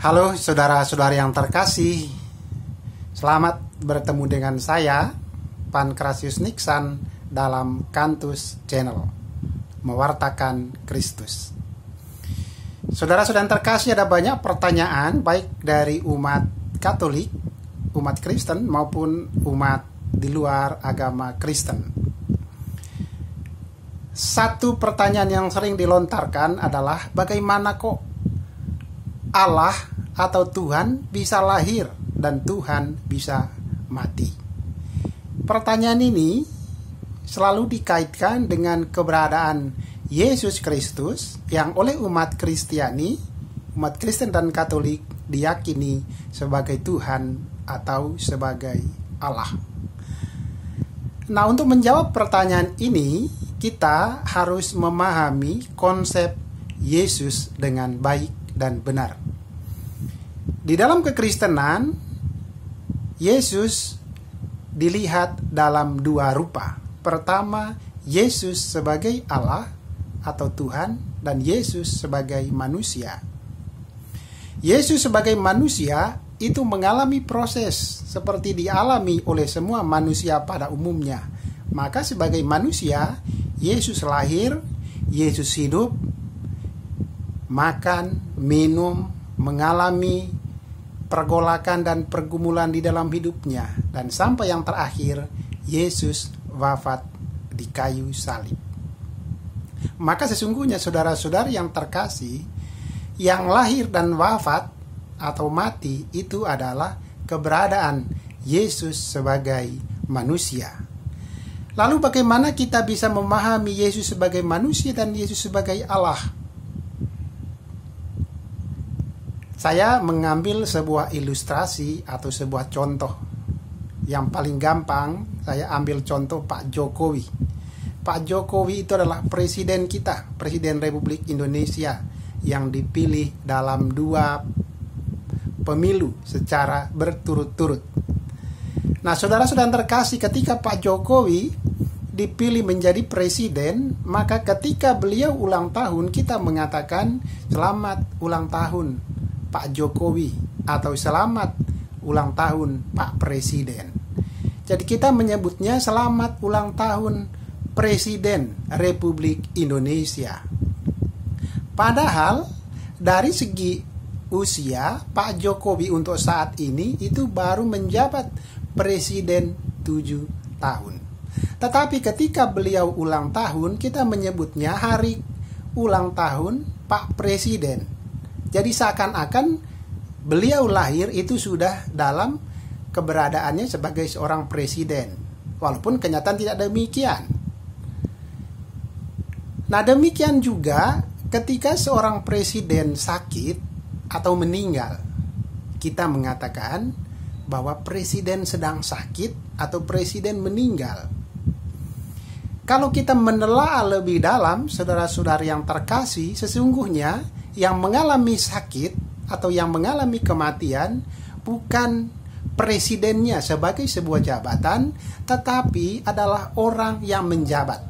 Halo saudara-saudari yang terkasih, selamat bertemu dengan saya, Pankrasius Niksan, dalam Kantus Channel, mewartakan Kristus. Saudara-saudara yang terkasih, ada banyak pertanyaan, baik dari umat Katolik, umat Kristen, maupun umat di luar agama Kristen. Satu pertanyaan yang sering dilontarkan adalah, bagaimana kok Allah atau Tuhan bisa lahir dan Tuhan bisa mati? Pertanyaan ini selalu dikaitkan dengan keberadaan Yesus Kristus yang oleh umat Kristiani, umat Kristen dan Katolik diyakini sebagai Tuhan atau sebagai Allah. Nah, untuk menjawab pertanyaan ini, kita harus memahami konsep Yesus dengan baik dan benar. Di dalam kekristenan, Yesus dilihat dalam dua rupa. Pertama, Yesus sebagai Allah atau Tuhan, dan Yesus sebagai manusia. Yesus sebagai manusia itu mengalami proses seperti dialami oleh semua manusia pada umumnya. Maka sebagai manusia, Yesus lahir, Yesus hidup, makan, minum, mengalami pergolakan dan pergumulan di dalam hidupnya, dan sampai yang terakhir Yesus wafat di kayu salib. Maka sesungguhnya saudara-saudari yang terkasih, yang lahir dan wafat atau mati itu adalah keberadaan Yesus sebagai manusia. Lalu bagaimana kita bisa memahami Yesus sebagai manusia dan Yesus sebagai Allah? Saya mengambil sebuah ilustrasi atau sebuah contoh. Yang paling gampang, saya ambil contoh Pak Jokowi. Pak Jokowi itu adalah presiden kita, Presiden Republik Indonesia, yang dipilih dalam 2 pemilu secara berturut-turut. Nah, saudara-saudara terkasih, ketika Pak Jokowi dipilih menjadi presiden, maka ketika beliau ulang tahun, kita mengatakan selamat ulang tahun Pak Jokowi, atau selamat ulang tahun Pak Presiden. Jadi kita menyebutnya selamat ulang tahun Presiden Republik Indonesia. Padahal dari segi usia, Pak Jokowi untuk saat ini itu baru menjabat presiden 7 tahun. Tetapi ketika beliau ulang tahun, kita menyebutnya hari ulang tahun Pak Presiden. Jadi seakan-akan beliau lahir itu sudah dalam keberadaannya sebagai seorang presiden. Walaupun kenyataan tidak demikian. Nah, demikian juga ketika seorang presiden sakit atau meninggal, kita mengatakan bahwa presiden sedang sakit atau presiden meninggal. Kalau kita menelaah lebih dalam, saudara-saudari yang terkasih, sesungguhnya yang mengalami sakit atau yang mengalami kematian bukan presidennya sebagai sebuah jabatan, tetapi adalah orang yang menjabat.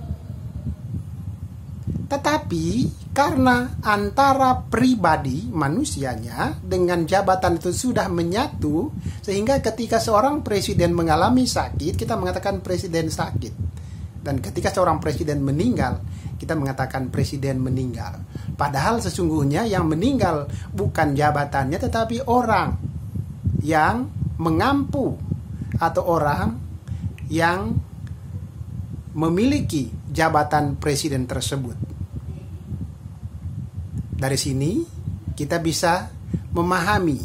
Tetapi karena antara pribadi manusianya dengan jabatan itu sudah menyatu, sehingga ketika seorang presiden mengalami sakit, kita mengatakan presiden sakit. Dan ketika seorang presiden meninggal, kita mengatakan presiden meninggal. Padahal sesungguhnya yang meninggal bukan jabatannya, tetapi orang yang mengampu atau orang yang memiliki jabatan presiden tersebut. Dari sini kita bisa memahami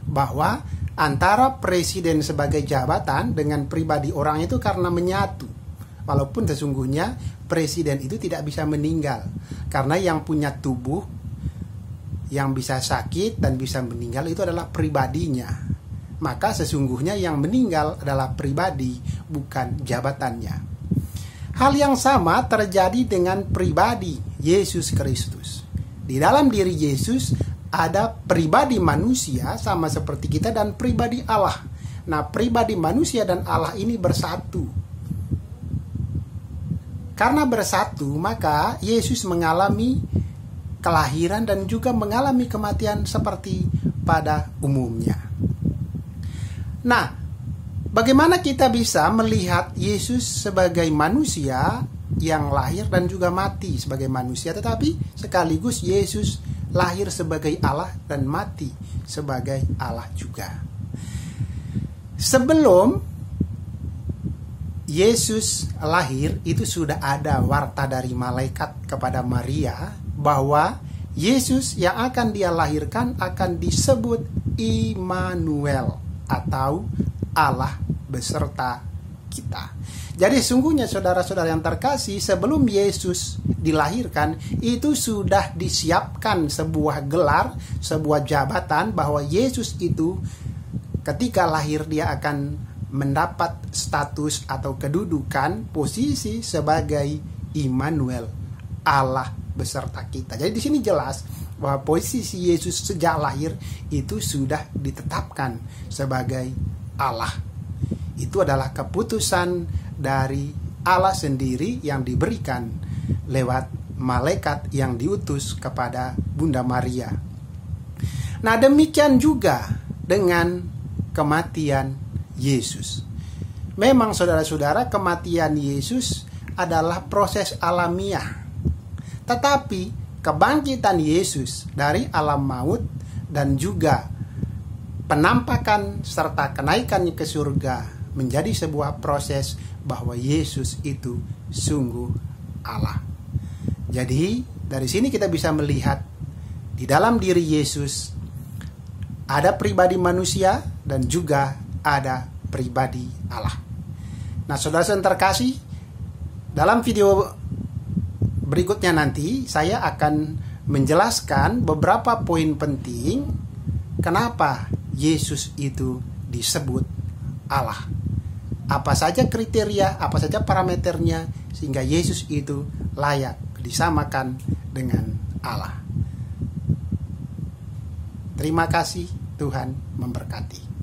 bahwa antara presiden sebagai jabatan dengan pribadi orang itu karena menyatu. Walaupun sesungguhnya presiden itu tidak bisa meninggal, karena yang punya tubuh yang bisa sakit dan bisa meninggal itu adalah pribadinya. Maka sesungguhnya yang meninggal adalah pribadi, bukan jabatannya. Hal yang sama terjadi dengan pribadi Yesus Kristus. Di dalam diri Yesus ada pribadi manusia sama seperti kita dan pribadi Allah. Nah, pribadi manusia dan Allah ini bersatu. Karena bersatu, maka Yesus mengalami kelahiran dan juga mengalami kematian seperti pada umumnya. Nah, bagaimana kita bisa melihat Yesus sebagai manusia yang lahir dan juga mati sebagai manusia, tetapi sekaligus Yesus lahir sebagai Allah dan mati sebagai Allah juga. Sebelum Yesus lahir, itu sudah ada warta dari malaikat kepada Maria bahwa Yesus yang akan dia lahirkan akan disebut Immanuel, atau Allah beserta kita. Jadi sungguhnya saudara-saudara yang terkasih, sebelum Yesus dilahirkan itu sudah disiapkan sebuah gelar, sebuah jabatan, bahwa Yesus itu ketika lahir dia akan mendapat status atau kedudukan posisi sebagai Immanuel, Allah beserta kita. Jadi di sini jelas bahwa posisi Yesus sejak lahir itu sudah ditetapkan sebagai Allah. Itu adalah keputusan dari Allah sendiri yang diberikan lewat malaikat yang diutus kepada Bunda Maria. Nah, demikian juga dengan kematian Yesus. Memang saudara-saudara, kematian Yesus adalah proses alamiah. Tetapi kebangkitan Yesus dari alam maut dan juga penampakan serta kenaikannya ke surga menjadi sebuah proses bahwa Yesus itu sungguh Allah. Jadi dari sini kita bisa melihat di dalam diri Yesus ada pribadi manusia dan juga ada pribadi Allah. Nah, saudara-saudara terkasih, dalam video berikutnya nanti saya akan menjelaskan beberapa poin penting kenapa Yesus itu disebut Allah. Apa saja kriteria, apa saja parameternya sehingga Yesus itu layak disamakan dengan Allah. Terima kasih, Tuhan memberkati.